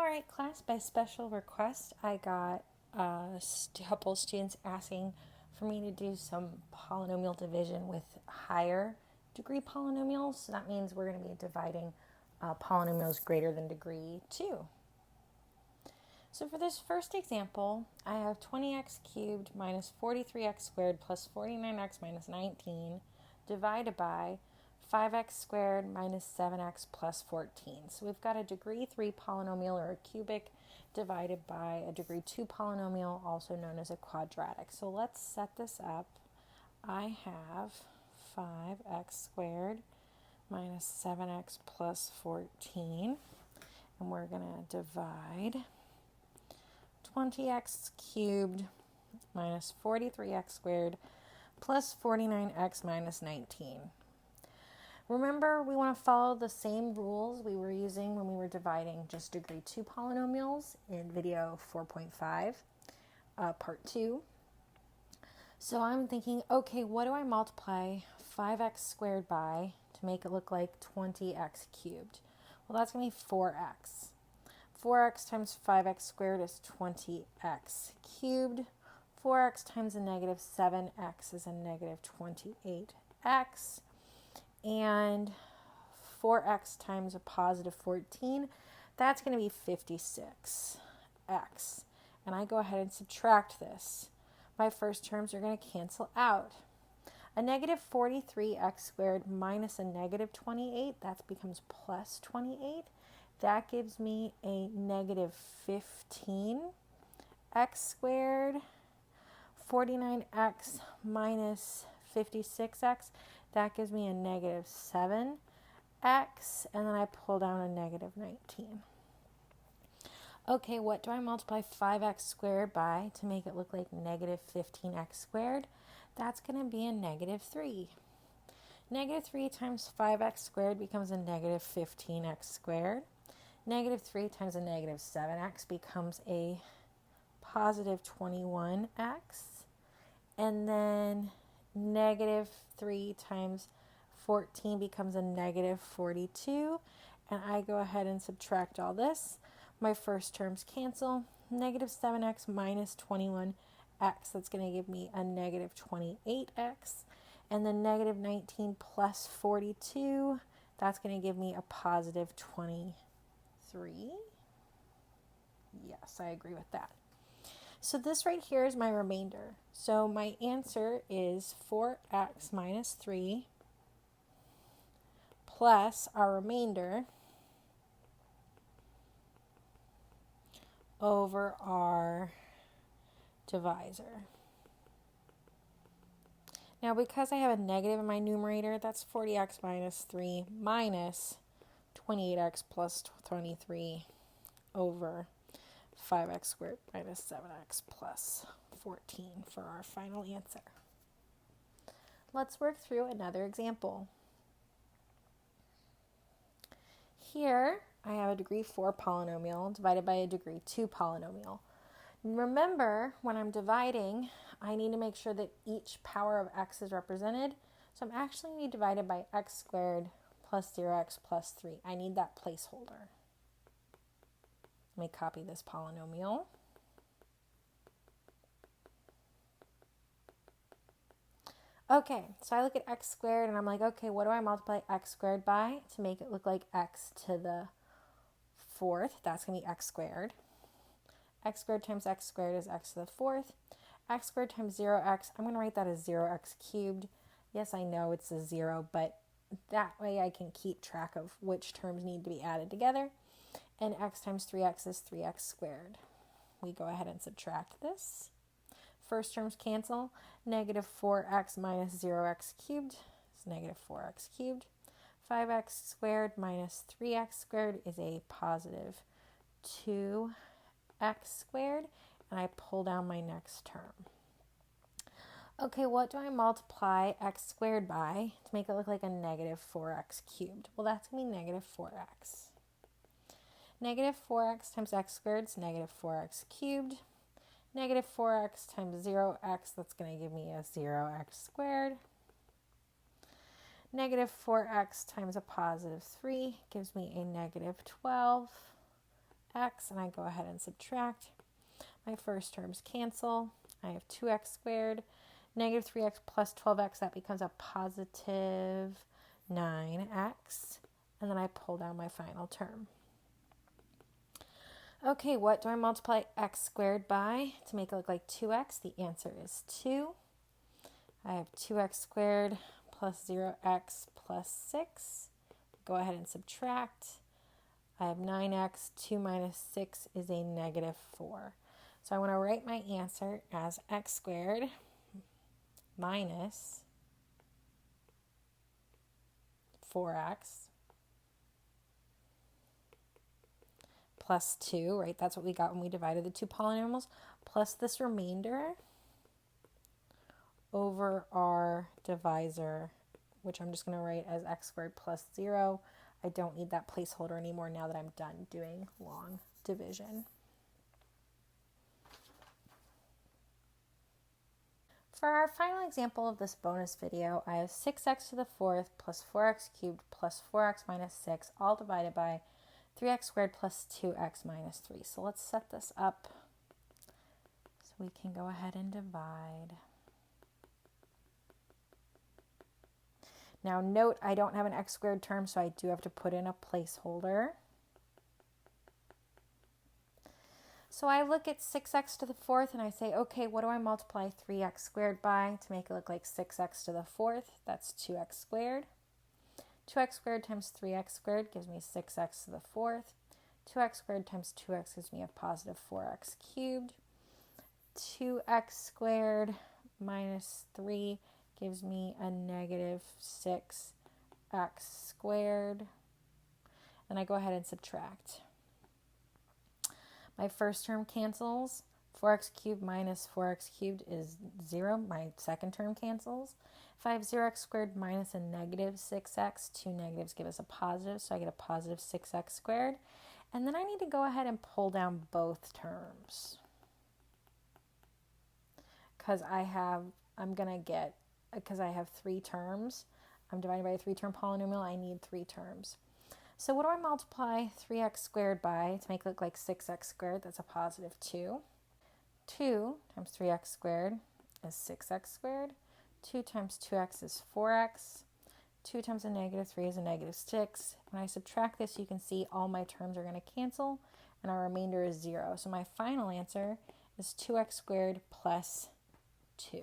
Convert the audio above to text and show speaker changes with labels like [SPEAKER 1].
[SPEAKER 1] Alright class, by special request I got a couple students asking for me to do some polynomial division with higher degree polynomials. So that means we're going to be dividing polynomials greater than degree 2. So for this first example, I have 20x cubed minus 43x squared plus 49x minus 19 divided by 5x squared minus 7x plus 14. So we've got a degree 3 polynomial or a cubic divided by a degree 2 polynomial, also known as a quadratic. So let's set this up. I have 5x squared minus 7x plus 14, and we're going to divide 20x cubed minus 43x squared plus 49x minus 19. Remember, we want to follow the same rules we were using when we were dividing just degree 2 polynomials in video 4.5, part 2. So I'm thinking, okay, what do I multiply 5x squared by to make it look like 20x cubed? Well, that's going to be 4x. 4x times 5x squared is 20x cubed. 4x times a negative 7x is a negative 28x. And 4x times a positive 14, that's going to be 56x. And I go ahead and subtract this. My first terms are going to cancel out. A negative 43x squared minus a negative 28, that becomes plus 28. That gives me a negative 15x squared. 49x minus 56x, that gives me a negative 7x, and then I pull down a negative 19. Okay, what do I multiply 5x squared by to make it look like negative 15x squared? That's going to be a negative 3. Negative 3 times 5x squared becomes a negative 15x squared. Negative 3 times a negative 7x becomes a positive 21x. And then negative 3 times 14 becomes a negative 42. And I go ahead and subtract all this. My first terms cancel. Negative 7x minus 21x, that's going to give me a negative 28x. And then negative 19 plus 42, that's going to give me a positive 23. Yes, I agree with that. So this right here is my remainder. So my answer is 4x minus 3 plus our remainder over our divisor. Now because I have a negative in my numerator, that's 40x minus 3 minus 28x plus 23 over 5x squared minus 7x plus 14 for our final answer. Let's work through another example. Here I have a degree 4 polynomial divided by a degree 2 polynomial. Remember, when I'm dividing, I need to make sure that each power of x is represented. So I'm actually going to be divided by x squared plus 0x plus 3. I need that placeholder. Let me copy this polynomial. Okay, so I look at x squared and I'm like, okay, what do I multiply x squared by to make it look like x to the 4th? That's going to be x squared. X squared times x squared is x to the 4th. X squared times 0x, I'm going to write that as 0x cubed. Yes, I know it's a 0, but that way I can keep track of which terms need to be added together. And x times 3x is 3x squared. We go ahead and subtract this. First terms cancel. Negative 4x minus 0x cubed is negative 4x cubed. 5x squared minus 3x squared is a positive 2x squared. And I pull down my next term. Okay, what do I multiply x squared by to make it look like a negative 4x cubed? Well, that's going to be negative 4x. Negative 4x times x squared is negative 4x cubed. Negative 4x times 0x, that's going to give me a 0x squared. Negative 4x times a positive 3 gives me a negative 12x x, and I go ahead and subtract. My first terms cancel. I have 2x squared, negative 3x plus 12x, that becomes a positive 9x, and then I pull down my final term. Okay, what do I multiply x squared by to make it look like 2x? The answer is 2. I have 2x squared plus 0x plus 6. Go ahead and subtract. I have 9x. 2 minus 6 is a negative 4. So I want to write my answer as x squared minus 4x plus 2, right? That's what we got when we divided the two polynomials, plus this remainder over our divisor, which I'm just going to write as x squared plus 0. I don't need that placeholder anymore now that I'm done doing long division. For our final example of this bonus video, I have 6x to the 4th plus 4x cubed plus 4x minus 6, all divided by 3x squared plus 2x minus 3. So let's set this up so we can go ahead and divide. Now note, I don't have an x squared term, so I do have to put in a placeholder. So I look at 6x to the 4th and I say, okay, what do I multiply 3x squared by to make it look like 6x to the 4th? That's 2x squared. 2x squared times 3x squared gives me 6x to the 4th. 2x squared times 2x gives me a positive 4x cubed. 2x squared minus 3 gives me a negative 6x squared. And I go ahead and subtract. My first term cancels. 4x cubed minus 4x cubed is 0. My second term cancels. If I have 0x squared minus a negative 6x, two negatives give us a positive, so I get a positive 6x squared. And then I need to go ahead and pull down both terms. Because I have 3 terms. I'm dividing by a 3-term polynomial. I need 3 terms. So what do I multiply 3x squared by to make it look like 6x squared? That's a positive 2. 2 times 3x squared is 6x squared. 2 times 2x is 4x. 2 times a negative 3 is a negative 6. When I subtract this, you can see all my terms are going to cancel, and our remainder is 0. So my final answer is 2x squared plus 2.